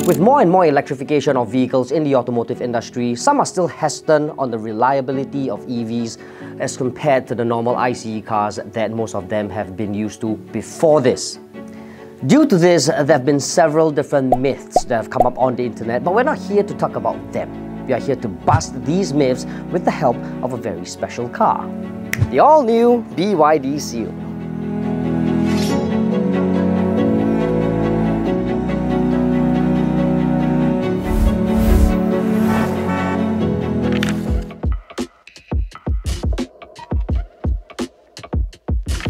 With more and more electrification of vehicles in the automotive industry, some are still hesitant on the reliability of EVs as compared to the normal ICE cars that most of them have been used to before this. Due to this, there have been several different myths that have come up on the internet, but we're not here to talk about them. We are here to bust these myths with the help of a very special car. The all-new BYD Seal.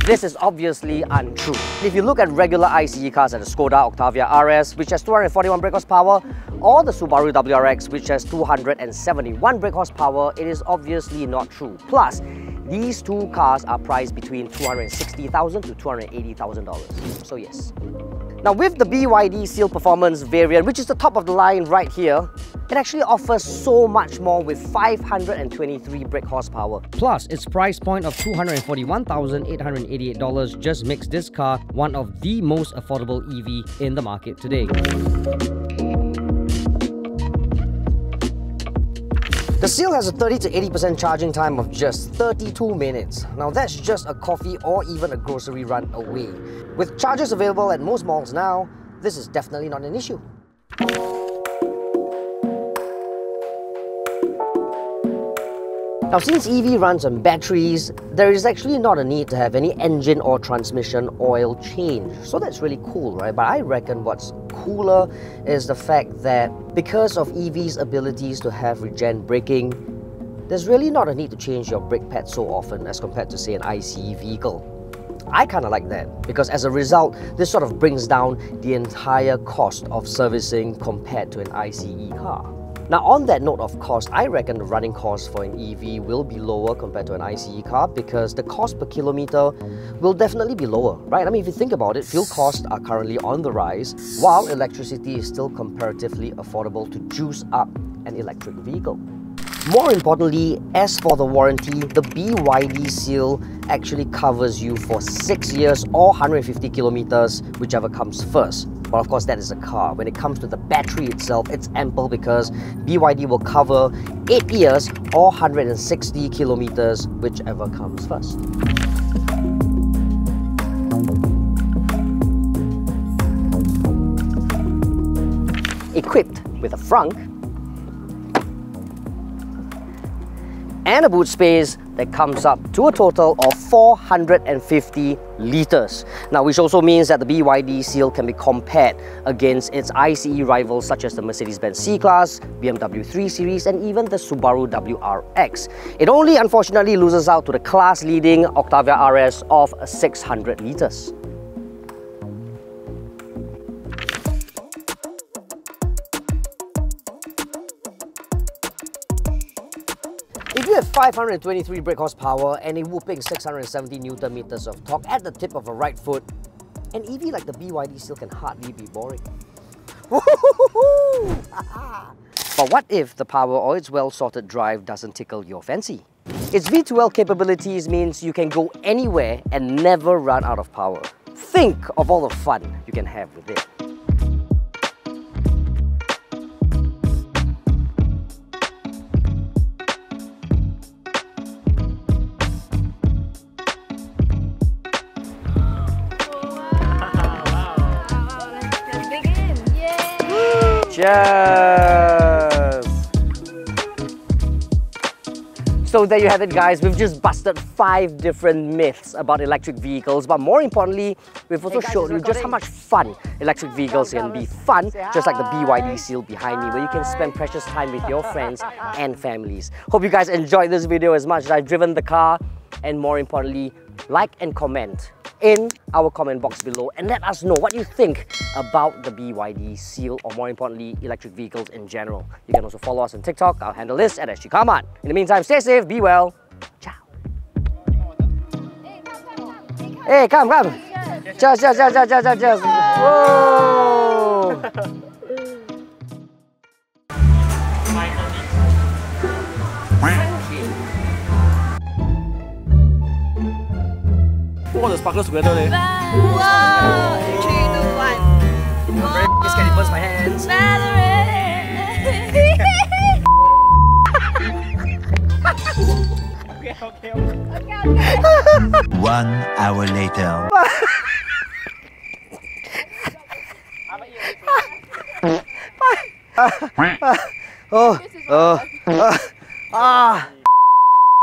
This is obviously untrue. If you look at regular ICE cars like the Skoda Octavia RS, which has 241 brake horsepower, or the Subaru WRX, which has 271 brake horsepower, it is obviously not true. Plus, these two cars are priced between $260,000 to $280,000. So yes. Now with the BYD Seal Performance variant, which is the top of the line right here, it actually offers so much more with 523 brake horsepower. Plus, its price point of $241,888 just makes this car one of the most affordable EV in the market today. The Seal has a 30 to 80% charging time of just 32 minutes. Now that's just a coffee or even a grocery run away. With chargers available at most malls now, this is definitely not an issue. Now since EV runs on batteries, there is actually not a need to have any engine or transmission oil change. So that's really cool, right? But I reckon what's cooler is the fact that because of EV's abilities to have regen braking, there's really not a need to change your brake pad so often as compared to, say, an ICE vehicle. I kind of like that because as a result, this sort of brings down the entire cost of servicing compared to an ICE car. Now on that note of cost, I reckon the running cost for an EV will be lower compared to an ICE car because the cost per kilometer will definitely be lower, right? I mean, if you think about it, fuel costs are currently on the rise, while electricity is still comparatively affordable to juice up an electric vehicle. More importantly, as for the warranty, the BYD Seal actually covers you for 6 years or 150 kilometers, whichever comes first. But of course, that is a car. When it comes to the battery itself, it's ample because BYD will cover 8 years or 160 kilometers, whichever comes first. Equipped with a frunk and a boot space that comes up to a total of 450 litres. Now, which also means that the BYD Seal can be compared against its ICE rivals such as the Mercedes-Benz C-Class, BMW 3 Series and even the Subaru WRX. It only unfortunately loses out to the class-leading Octavia RS of 600 litres. If you have 523 brake horsepower and a whooping 670 Newton meters of torque at the tip of a right foot, an EV like the BYD Seal can hardly be boring. But what if the power or its well-sorted drive doesn't tickle your fancy? Its V2L capabilities means you can go anywhere and never run out of power. Think of all the fun you can have with it. Cheers! So there you have it, guys. We've just busted 5 different myths about electric vehicles, but more importantly, we've also showed you just how much fun electric vehicles can be. Fun, just like the BYD Seal behind me, where you can spend precious time with your friends and families. Hope you guys enjoyed this video as much as I've driven the car, and more importantly, like and comment in our comment box below and let us know what you think about the BYD Seal, or more importantly, electric vehicles in general. You can also follow us on TikTok. I'll handle this at Sgcarmart. In the meantime, stay safe, be well. Ciao. Hey, come. Cheers. Whoa. Put all the sparklers together, leh. Wow! 3, 2, 1. Very scared it burns my hands. Okay. 1 hour later. Oh,